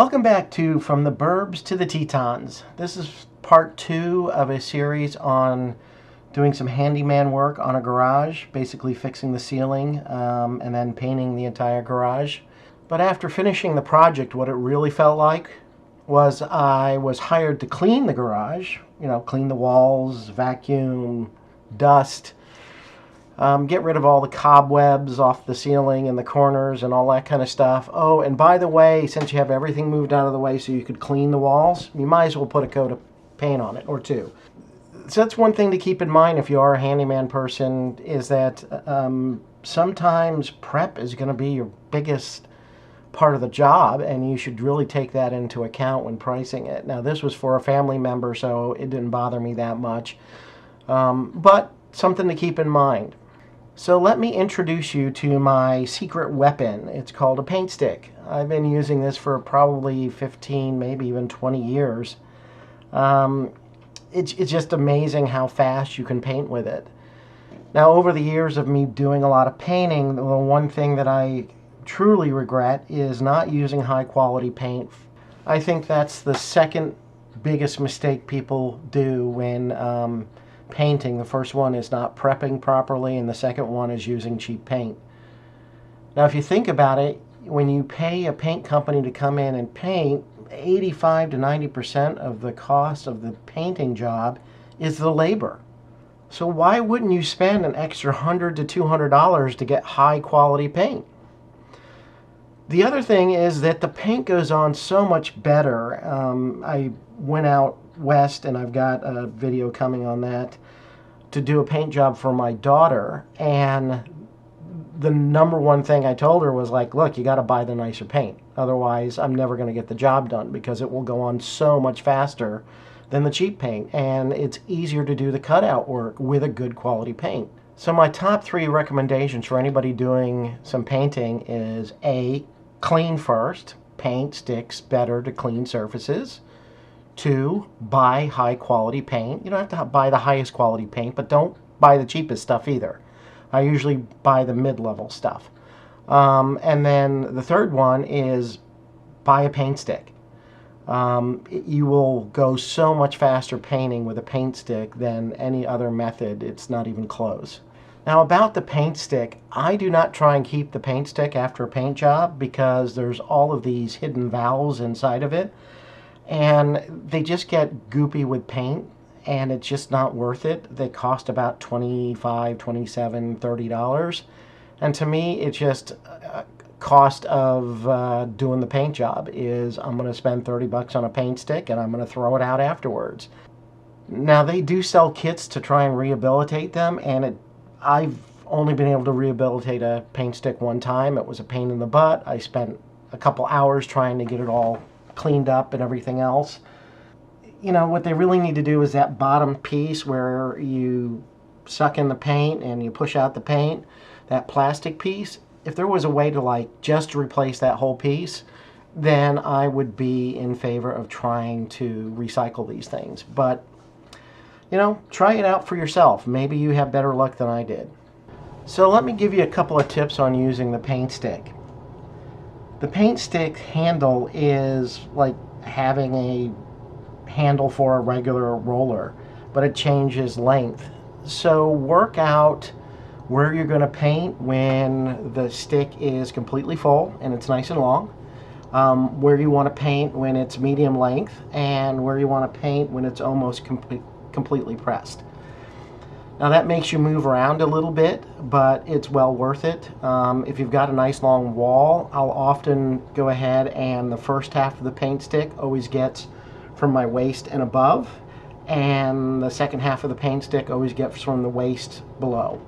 Welcome back to From the Burbs to the Tetons. This is part 2 of a series on doing some handyman work on a garage, basically fixing the ceiling and then painting the entire garage. But after finishing the project, what it really felt like was I was hired to clean the garage, clean the walls, vacuum, dust, get rid of all the cobwebs off the ceiling and the corners and all that kind of stuff. Oh, and by the way, since you have everything moved out of the way so you could clean the walls, you might as well put a coat of paint on it or two. So that's one thing to keep in mind if you are a handyman person, is that sometimes prep is going to be your biggest part of the job, and you should really take that into account when pricing it. Now, this was for a family member, so it didn't bother me that much, but something to keep in mind. So let me introduce you to my secret weapon. It's called a paint stick. I've been using this for probably 15, maybe even 20 years. It's just amazing how fast you can paint with it. Now, over the years of me doing a lot of painting, the one thing that I truly regret is not using high quality paint. I think that's the second biggest mistake people do when painting. The first one is not prepping properly, and the second one is using cheap paint. Now, if you think about it, when you pay a paint company to come in and paint, 85 to 90% of the cost of the painting job is the labor. So why wouldn't you spend an extra $100 to $200 to get high quality paint? The other thing is that the paint goes on so much better. I went out west, and I've got a video coming on that, to do a paint job for my daughter, and the number one thing I told her was like, look, you got to buy the nicer paint, otherwise I'm never going to get the job done, because it will go on so much faster than the cheap paint, and it's easier to do the cutout work with a good quality paint. So my top 3 recommendations for anybody doing some painting is: A, clean first. Paint sticks better to clean surfaces. 2, buy high quality paint. You don't have to buy the highest quality paint, but don't buy the cheapest stuff either. I usually buy the mid-level stuff. And then the third one is buy a paint stick. You will go so much faster painting with a paint stick than any other method. It's not even close. Now, about the paint stick, I do not try and keep the paint stick after a paint job, because there's all of these hidden valves inside of it, and they just get goopy with paint, and it's just not worth it. They cost about $25, $27, $30, and to me, it's just cost of doing the paint job is I'm going to spend 30 bucks on a paint stick, and I'm going to throw it out afterwards. Now, they do sell kits to try and rehabilitate them, and I've only been able to rehabilitate a paint stick one time. It was a pain in the butt. I spent a couple hours trying to get it all cleaned up and everything else. What they really need to do is that bottom piece where you suck in the paint and you push out the paint, that plastic piece. If there was a way to just replace that whole piece, then I would be in favor of trying to recycle these things. But try it out for yourself. Maybe you have better luck than I did. So let me give you a couple of tips on using the paint stick. The paint stick handle is like having a handle for a regular roller, but it changes length. So work out where you're going to paint when the stick is completely full and it's nice and long, where you want to paint when it's medium length, and where you want to paint when it's almost completely pressed. Now, that makes you move around a little bit, but it's well worth it. If you've got a nice long wall, I'll often go ahead, and the first half of the paint stick always gets from my waist and above, and the second half of the paint stick always gets from the waist below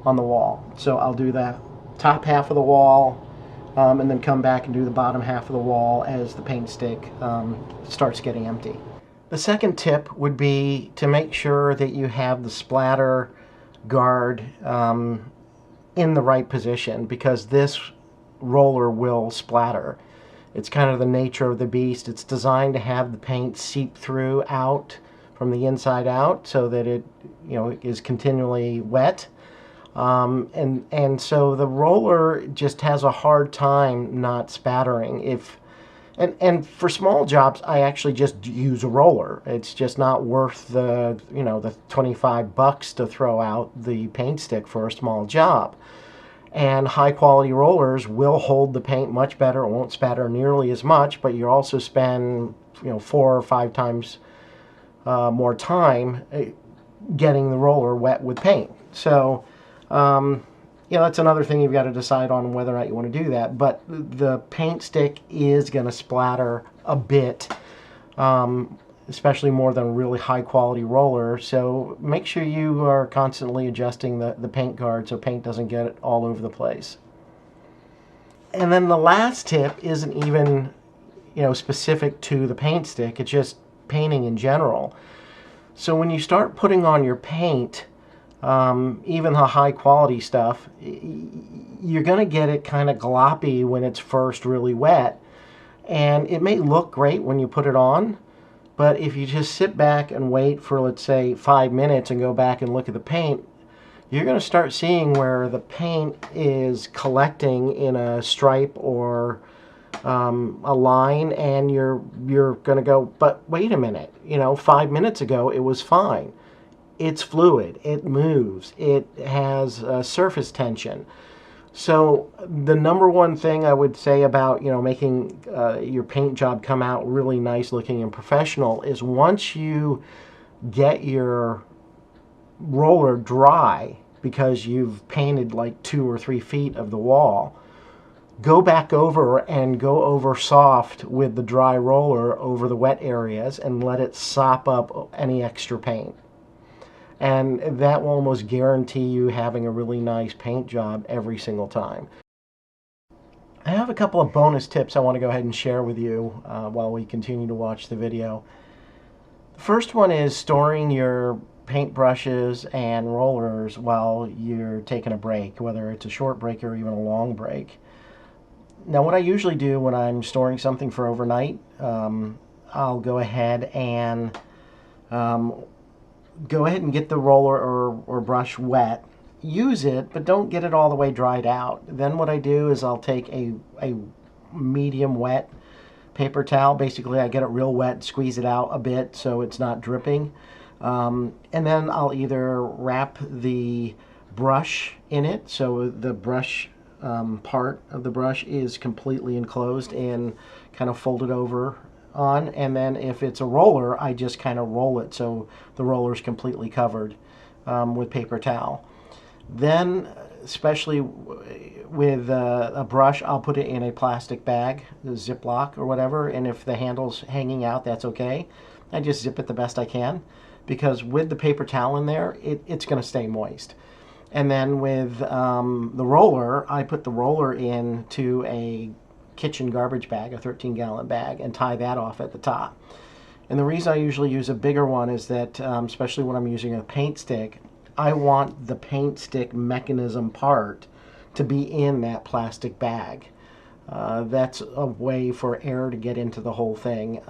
on the wall. So I'll do the top half of the wall, and then come back and do the bottom half of the wall as the paint stick starts getting empty. The second tip would be to make sure that you have the splatter guard in the right position, because this roller will splatter. It's kind of the nature of the beast. It's designed to have the paint seep through out from the inside out, so that it is continually wet. And so the roller just has a hard time not spattering. If And for small jobs, I actually just use a roller. It's just not worth the, the $25 to throw out the paint stick for a small job. And high quality rollers will hold the paint much better. It won't spatter nearly as much, but you also spend 4 or 5 times more time getting the roller wet with paint. So that's another thing you've got to decide on whether or not you want to do that. But the paint stick is going to splatter a bit, especially more than a really high quality roller. So make sure you are constantly adjusting the paint guard so paint doesn't get it all over the place. And then the last tip isn't even specific to the paint stick. It's just painting in general. So when you start putting on your paint, even the high quality stuff, you're going to get it kind of gloppy when it's first really wet. And it may look great when you put it on, but if you just sit back and wait for, let's say, 5 minutes and go back and look at the paint, you're going to start seeing where the paint is collecting in a stripe or a line, and you're going to go, but wait a minute, 5 minutes ago it was fine. It's fluid, it moves, it has surface tension. So the number one thing I would say about making your paint job come out really nice looking and professional is once you get your roller dry, because you've painted like 2 or 3 feet of the wall, go back over and go over soft with the dry roller over the wet areas and let it sop up any extra paint. And that will almost guarantee you having a really nice paint job every single time. I have a couple of bonus tips I want to go ahead and share with you while we continue to watch the video. The first one is storing your paint brushes and rollers while you're taking a break, whether it's a short break or even a long break. Now, what I usually do when I'm storing something for overnight, I'll go ahead and get the roller or brush wet. Use it, but don't get it all the way dried out. Then what I do is I'll take a medium wet paper towel. Basically, I get it real wet, squeeze it out a bit so it's not dripping. And then I'll either wrap the brush in it, so the brush part of the brush is completely enclosed and kind of folded over on, and then if it's a roller, I just kind of roll it so the roller is completely covered with paper towel. Then, especially with a brush, I'll put it in a plastic bag, a Ziploc or whatever, and if the handle's hanging out, that's okay. I just zip it the best I can, because with the paper towel in there, it's going to stay moist. And then with the roller, I put the roller into a kitchen garbage bag, a 13-gallon bag, and tie that off at the top. And the reason I usually use a bigger one is that, especially when I'm using a paint stick, I want the paint stick mechanism part to be in that plastic bag. That's a way for air to get into the whole thing.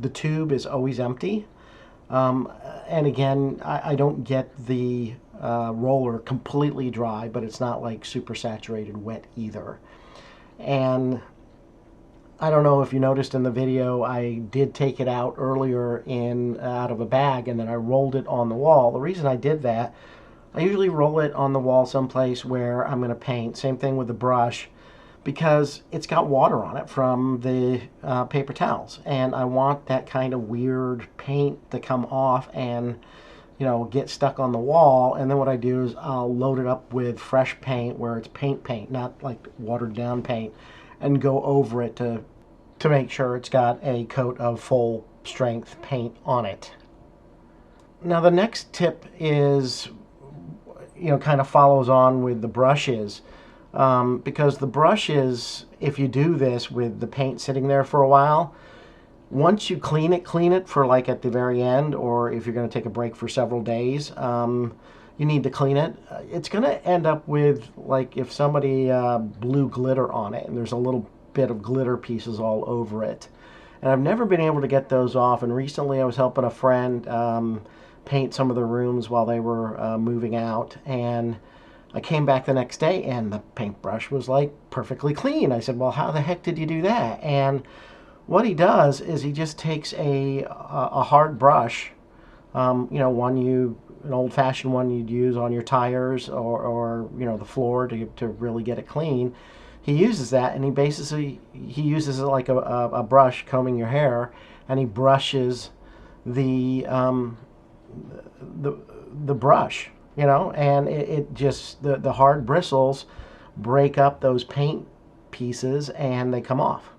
The tube is always empty. And again, I don't get the roller completely dry, but it's not like super saturated wet either. And I don't know if you noticed in the video, I did take it out earlier out of a bag, and then I rolled it on the wall. The reason I did that, I usually roll it on the wall someplace where I'm going to paint. Same thing with the brush, because it's got water on it from the paper towels, and I want that kind of weird paint to come off and get stuck on the wall. And then what I do is I'll load it up with fresh paint where it's paint, not like watered down paint, and go over it to make sure it's got a coat of full strength paint on it. Now the next tip is, kind of follows on with the brushes, because the brushes, if you do this with the paint sitting there for a while, once you clean it for like at the very end, or if you're going to take a break for several days, you need to clean it. It's going to end up with, like, if somebody blew glitter on it and there's a little bit of glitter pieces all over it. And I've never been able to get those off, and recently I was helping a friend paint some of the rooms while they were moving out, and I came back the next day and the paintbrush was like perfectly clean. I said, well, how the heck did you do that? And what he does is he just takes a hard brush, you know, an old-fashioned one you'd use on your tires or you know, the floor to really get it clean. He uses that, and he uses it like a brush combing your hair, and he brushes the brush, you know, and it just, the hard bristles break up those paint pieces and they come off.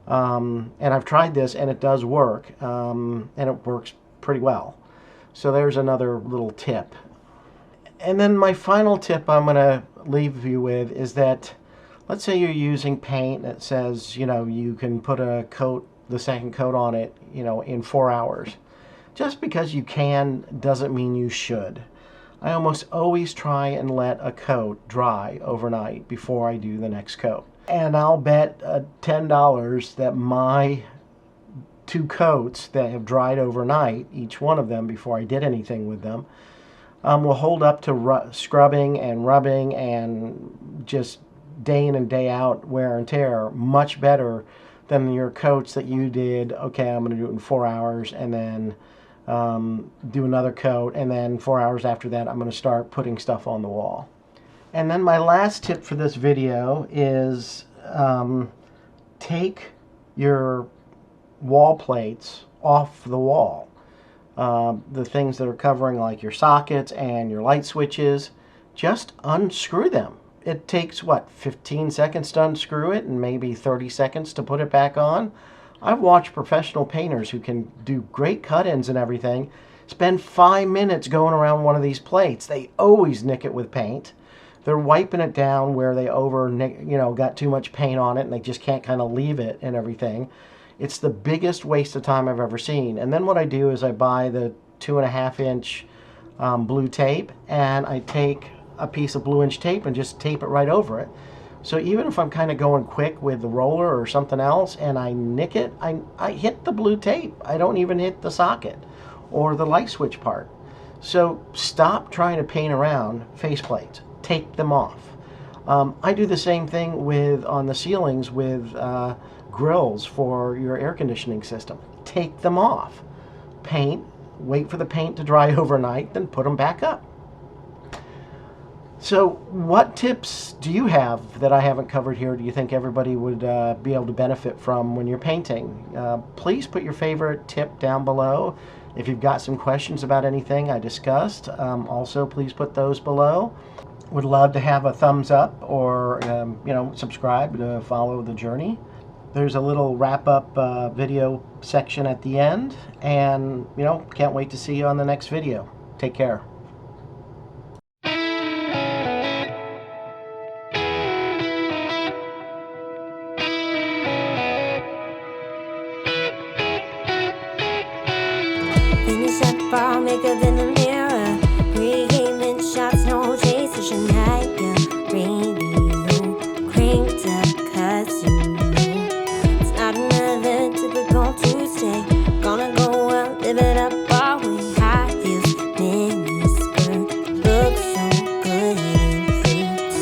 And I've tried this and it does work, and it works pretty well. So there's another little tip. And then my final tip I'm going to leave you with is that, let's say you're using paint that says, you know, you can put the second coat on it, you know, in 4 hours. Just because you can doesn't mean you should. I almost always try and let a coat dry overnight before I do the next coat. And I'll bet $10 that my 2 coats that have dried overnight, each one of them before I did anything with them, will hold up to scrubbing and rubbing and just day in and day out wear and tear much better than your coats that you did, okay, I'm going to do it in 4 hours and then do another coat, and then 4 hours after that I'm going to start putting stuff on the wall. And then my last tip for this video is take your wall plates off the wall. The things that are covering like your sockets and your light switches, just unscrew them. It takes, what, 15 seconds to unscrew it and maybe 30 seconds to put it back on. I've watched professional painters who can do great cut-ins and everything spend 5 minutes going around one of these plates. They always nick it with paint. They're wiping it down where they got too much paint on it and they just can't kind of leave it and everything. It's the biggest waste of time I've ever seen. And then what I do is I buy the 2.5-inch blue tape, and I take a piece of blue inch tape and just tape it right over it. So even if I'm kind of going quick with the roller or something else and I nick it, I hit the blue tape. I don't even hit the socket or the light switch part. So stop trying to paint around faceplates. Take them off. I do the same thing on the ceilings with grills for your air conditioning system. Take them off. Paint, wait for the paint to dry overnight, then put them back up. So what tips do you have that I haven't covered here do you think everybody would be able to benefit from when you're painting? Please put your favorite tip down below. If you've got some questions about anything I discussed, also please put those below. Would love to have a thumbs up or subscribe to follow the journey. There's a little wrap-up video section at the end, and can't wait to see you on the next video. Take care. Finish up our makeup in the mirror. Pre-gaming shots, no chaser, ʀᴏᴏ radio cranked up, 'cause it's not another typical Tuesday. Gonna go out, live it up our way. High heels, mini skirt, look so good in fruits.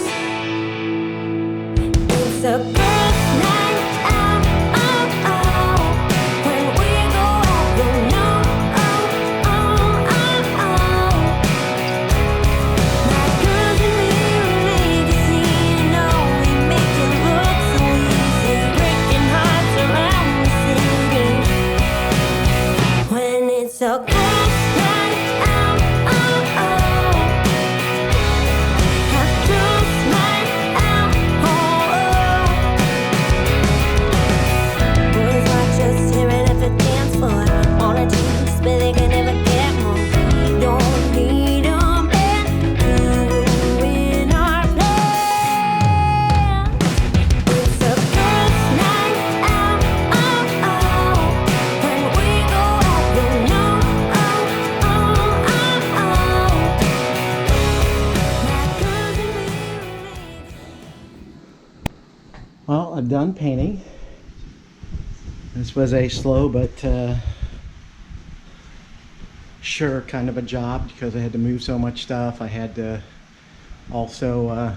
It's a girls' night out, oh, oh. When we go out, you know, oh, oh, oh, oh. My girls and me relate to see, you know, we make it look so easy, breaking hearts around the city. When it's a girls' night out, oh, oh. A girls' night out, oh, oh. Boys watch us tearing up the dance floor on a juice, but they can never get more. We don't need a man to ruin our plans. It's a girls' night out, oh, oh. When we go out, you know, oh, oh, oh, oh. My girls and me relate. Well, I'm done painting. This was a slow but sure kind of a job because I had to move so much stuff. I had to also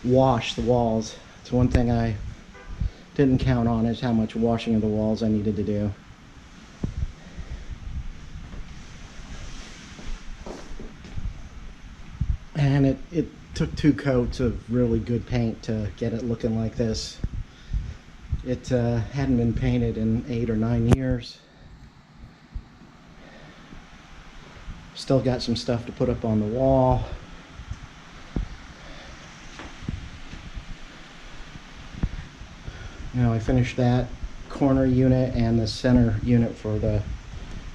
wash the walls. It's one thing I didn't count on is how much washing of the walls I needed to do. And it took 2 coats of really good paint to get it looking like this. It hadn't been painted in 8 or 9 years. Still got some stuff to put up on the wall. You know, I finished that corner unit and the center unit for the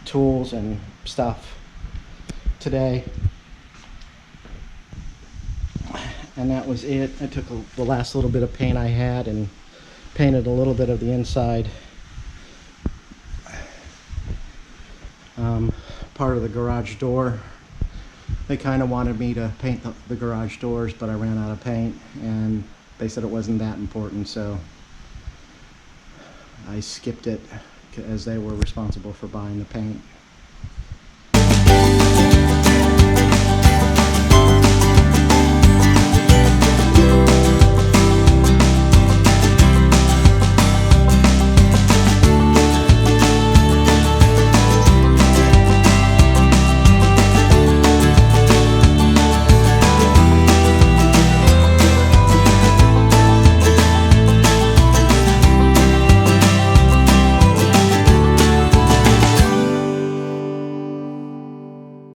tools and stuff today. And that was it. I took the last little bit of paint I had and painted a little bit of the inside part of the garage door. They kind of wanted me to paint the garage doors, but I ran out of paint, and they said it wasn't that important, so I skipped it as they were responsible for buying the paint.